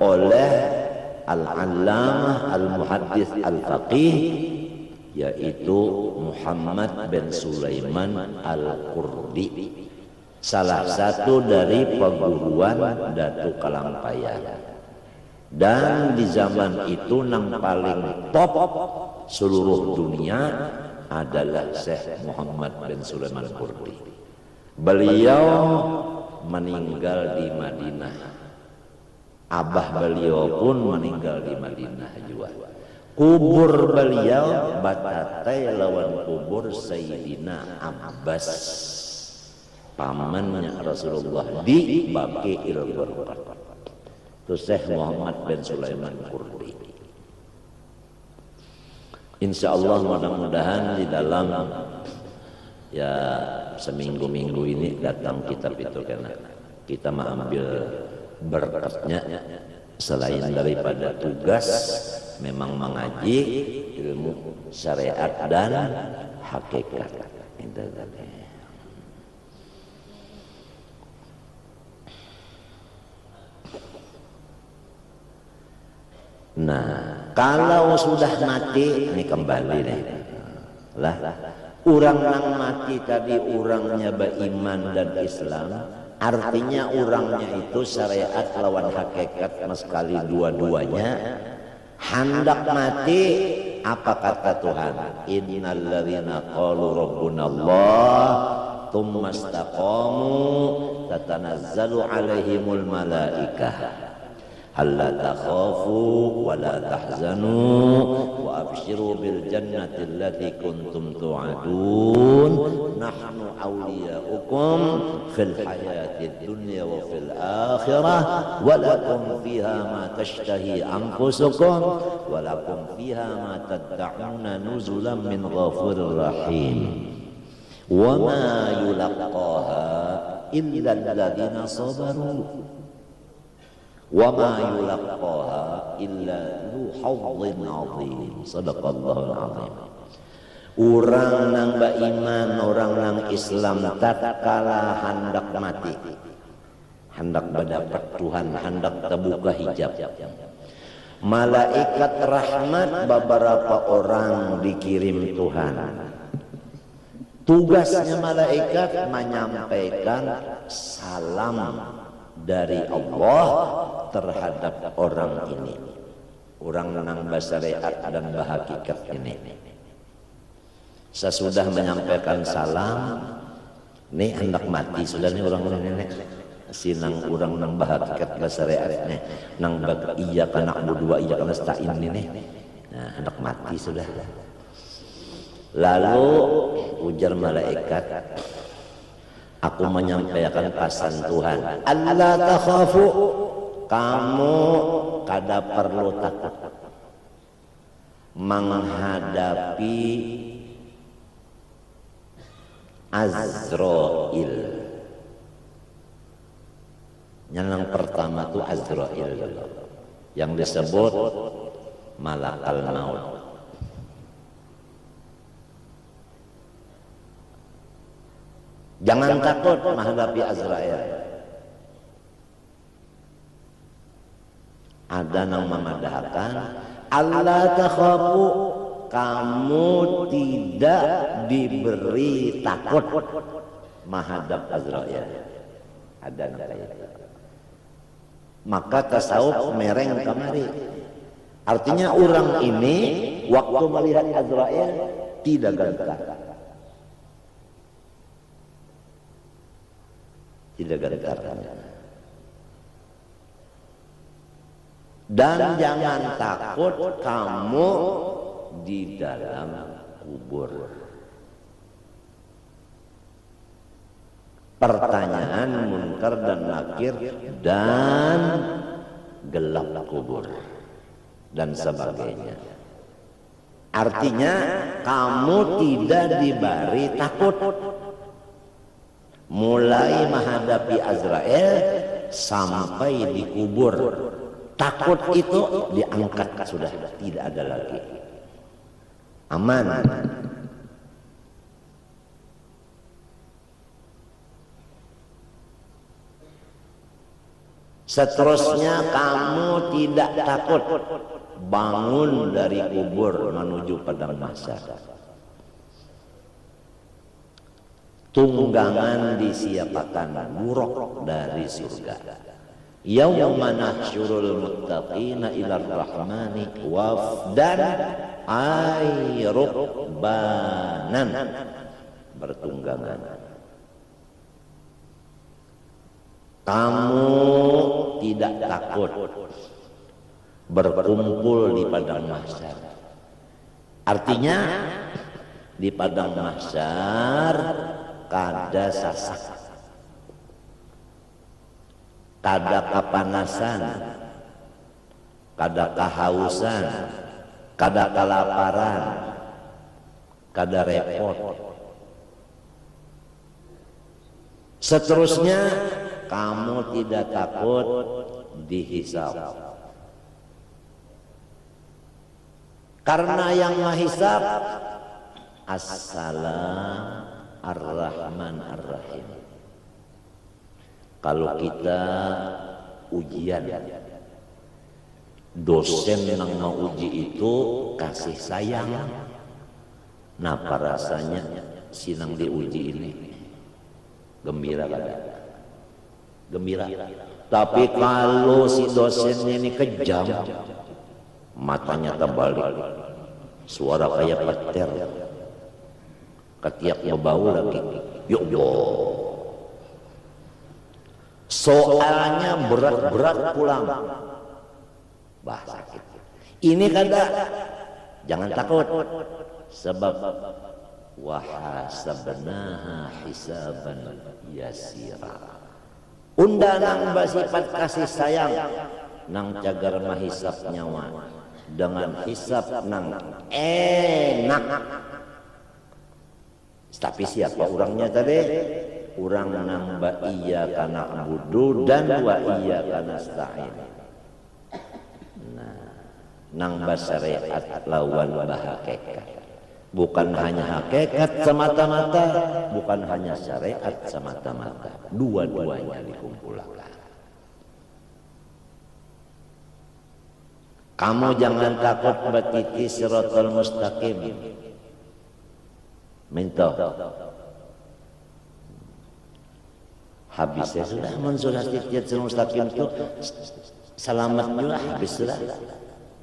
oleh Al-Allamah Al-Muhaddits Al-Faqih, yaitu Muhammad bin Sulaiman Al-Qurdi, salah satu dari perguruan Datu Kalampayan. Dan di zaman itu yang paling top seluruh dunia adalah Syekh Muhammad bin Sulaiman Al-Qurdi. Beliau meninggal di Madinah. Abah beliau pun meninggal di Madinah juga. Kubur beliau batatai lawan kubur Sayyidina Abbas, pamannya Rasulullah, di Baqi'il Gharqad. Itu Syekh Muhammad bin Sulaiman Al-Qurdi. Insya Allah mudah-mudahan di dalam ya seminggu-minggu ini datang kitab itu, karena kita mengambil berkatnya selain daripada tugas memang mengaji ilmu syariat dan hakikat. Nah, kalau sudah mati, ini kembali nih. Lah, orang yang mati tadi orangnya beriman dan Islam, artinya orangnya itu syariat lawan hakikat sama sekali dua-duanya. Hendak mati, apa kata Tuhan? Innal ladzina qalu rabbunallah tsumma istaqamu tatanazzalu alaihimul malaikah alla takhafu wa la tahzanu wa abshiru bil jannati allati kuntum tu'adun nahnu awliyaukum fil hayatid dunya wa fil akhirah wa lakum fiha ma tashtahi anfusukum wa lakum fiha ma tad'una nuzulan min ghafurir rahim wa ma yulaqqaha illa alladhina sabaru wa ma yulaqqaha illa dzu hadzin 'adzim. Shadaqallahul 'azim. Orang nang beriman, orang nang Islam tatkala hendak mati, hendak mendapat Tuhan, hendak terbuka hijab, malaikat rahmat beberapa orang dikirim Tuhan. Tugasnya malaikat menyampaikan salam dari Allah terhadap orang ini, orang nang basyariat dan bahakikat ini. Sesudah menyampaikan salam, nih hendak mati sudah nih orang nenek sinang orang nang bahakikat basyariat nih, nang iya kana berdua iya kana stain nih, nah hendak mati sudah. Lalu ujar malaikat, aku menyampaikan pesan Tuhan, Allah takhafu, kamu kada perlu takut menghadapi Azrail. Yang pertama itu Azrail yang disebut malakal maut. Jangan takut menghadapi Azrail. Ada yang memadahkan Allah takhafu, kamu tidak diberi takut menghadap Azrail. Ada kayak maka tasawuf mereng kamari. Artinya orang ini waktu melihat Azrail tidak gentar. Tidak gentar. Dan jangan takut kamu di dalam kubur. Pertanyaan munkar dan nakir dan gelap kubur dan sebagainya. Artinya kamu tidak diberi takut mulai menghadapi Azrail sampai di kubur. Takut itu diangkat sudah tidak ada lagi. Aman. Seterusnya kamu tidak takut bangun dari kubur menuju padang mahsyar. Tunggangan disiapkan buruk dari surga. Yauma nahsyurul muttaqina ilar rahmani wafdan ay rukbanan, bertunggangan. Kamu tidak takut berkumpul di padang mahsyar. Artinya di padang mahsyar kada sasak, kada kepanasan, kada kehausan, kada kelaparan, kada repot. Seterusnya kamu tidak takut dihisab. Karena yang menghisab As-Salam Ar-Rahman Ar-Rahim. Kalau kita ujian, dosen yang mau uji itu kasih sayang. Nah, rasanya sinang diuji ini gembira kada? Gembira. Tapi kalau si dosennya ini kejam, matanya terbalik, suara kayak petir, ketiak ngebau lagi. Yuk yo. Soalnya berat-berat pulang, bah sakit. Ini kada, jangan takut, sebab wahasabnaha hisaban yasira. Unda nang bersifat kasih sayang, nang cagar mahisap nyawa dengan hisap nang enak. Tapi siapa orangnya tadi? Orang nang ba iya kana budu dan wa iya kana stain. Nah, nang basyariat lawan bahakekat. Bukan hanya hakikat semata-mata, bukan hanya syariat semata-mata. Dua-duanya dikumpulkan. Kamu jangan takut batiti siratal mustaqim. Minta. Habisnya sudah sudah titik siratal mustaqim itu selamat juga habis sudah.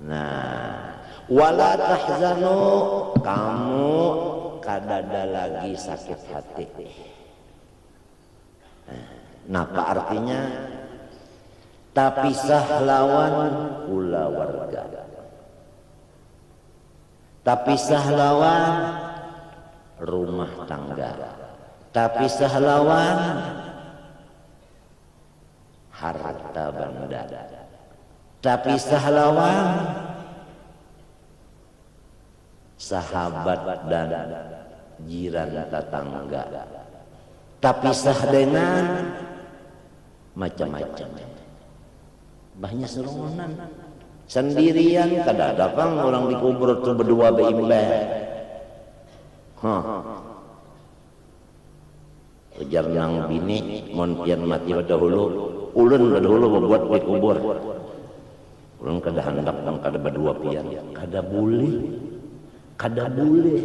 Nah, wala tahzanu, kamu kadada lagi sakit hati. Nah, apa artinya? Tapisah lawan ula warga, tapisah lawan rumah tangga, tapisah lawan harta benda, tapisah lawan sahabat dan jiran tetangga, tapisah dengan macam-macam. Banyak serongan sendirian kada datang orang dikubur tu berdua beimbe. Ujar nang bini mon pian mati dahulu, ulun dahulu membuat dikubur. Ulun kada hendak nang kada berdua pian, kada boleh. kada boleh.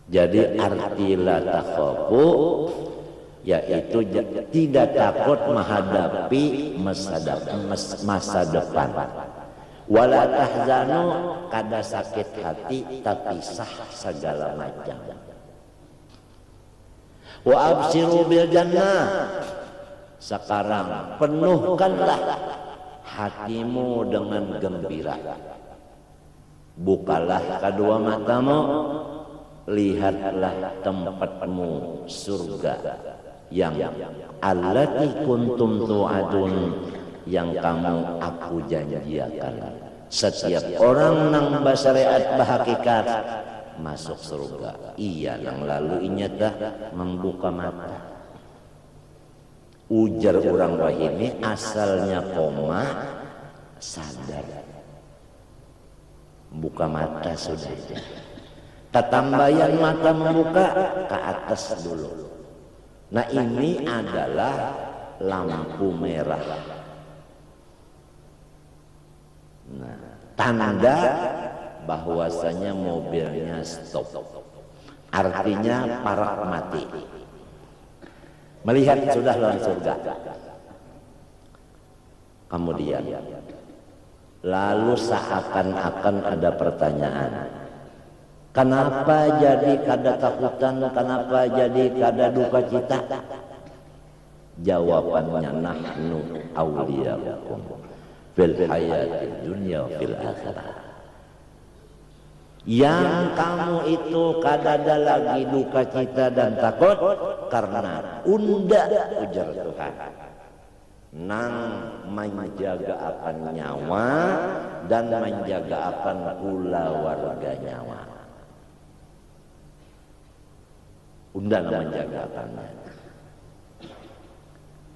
Jadi arti la takhafu yaitu tidak takut menghadapi masa depan. Wala tahzanu kada sakit hati tapi sah segala macam. Wa absiru bil jannah. Sekarang penuhkanlah hatimu dengan gembira. Bukalah kedua matamu, lihatlah tempatmu surga yang allati kuntum tu'adun, yang kamu aku janjiakan. Setiap orang nang basyariat bahakikat masuk surga. Iya nang lalu inyata membuka mata. Ujar orang wahini asalnya koma sadar. Buka mata sudah. Tatambayan mata membuka ke atas dulu. Nah ini adalah lampu merah. Nah, tanda bahwasanya mobilnya stop. Artinya parak mati. Melihat sudah lawan surga. Kemudian lalu seakan-akan ada pertanyaan. Kenapa jadi kada takutan? Kenapa jadi kada duka cita? Jawabannya nahnu awliyaukum fil hayati dunya fil akhirah. Yang kamu itu kada ada lagi duka cita dan takut karena unda ujar Tuhan nang menjaga akan nyawa dan menjaga akan pula warga nyawa. Unda menjaga akannya.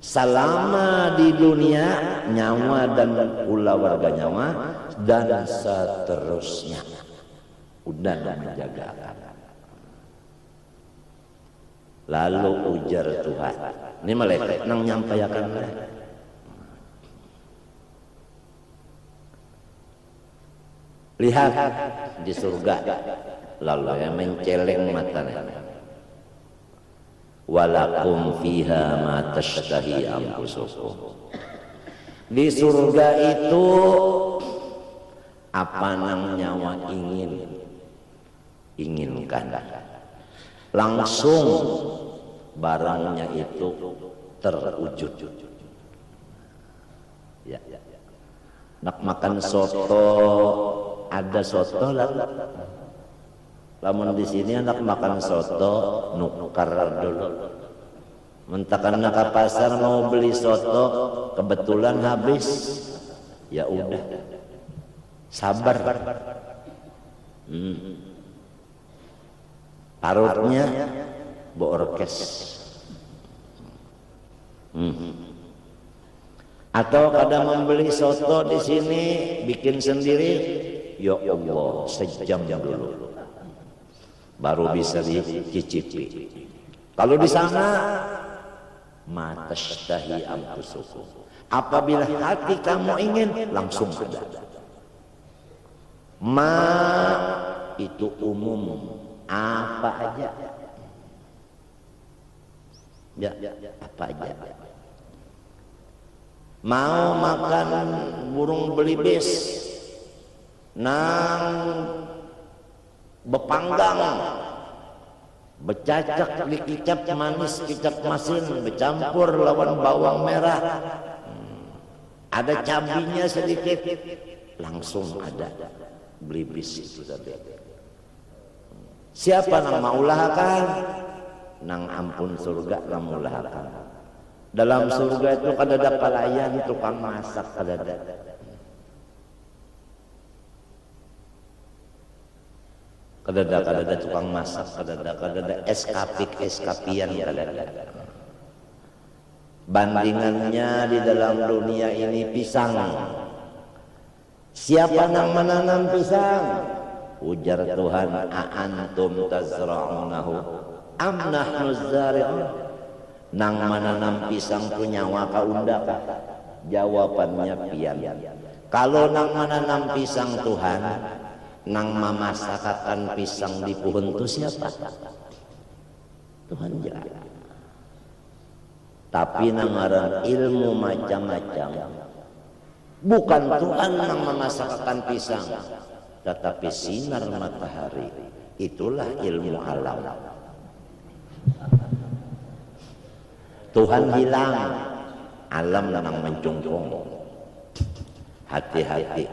Selama di dunia nyawa dan pula warga nyawa dan seterusnya. Unda menjaga akan. Lalu ujar Tuhan. Ini malaikat nang nyampaikan. Lihat di surga. Lalu yang menceleng matanya. Walakum fiha ma tashtahi anfusukum. Di surga itu apa nang nyawa inginkan, langsung barangnya itu terwujud. Ya. Nak makan soto, ada soto lah. Lamun di sini anak makan soto nukar dulu. Mentakan nak ke pasar mau beli soto kebetulan habis, ya udah sabar. Parutnya boorkes. Atau kadang membeli soto di sini bikin sendiri, ya Allah sejam dulu. Baru bisa dicicipi. Kalau di sana matashtahi anfusukum. Apabila hati kamu ingin langsung ada. Ma itu umum, apa aja. Ya, apa aja. Mau makan burung belibis nang bepanggang, becacak dikicap manis, kicap masin, bercampur lawan bawang merah, ada cabenya sedikit, langsung ada belibis itu tadi. Siapa nang maulahakan? Nang ampun surga nang maulahakan. Dalam surga itu kadada pelayan, tukang masak kadada. Kadada tukang masak, kadada eskapian kadada. Bandingannya di dalam dunia ini pisang. Siapa yang menanam pisang? Ujar Tuhan, "A'antum tazra'unahu am nahnu zari'un?" nang mananam pisang tu nyawa kaunda kah? Jawabannya pian. Kalau nang mananam pisang Tuhan, nang memasakkan pisang di pohon itu siapa? Tuhan jaga. Tapi nang ngaran ilmu macam-macam, bukan Tuhan nang memasakkan pisang, tetapi sinar matahari. Itulah ilmu alam. Tuhan hilang, alam nang mencungkung. Hati-hati,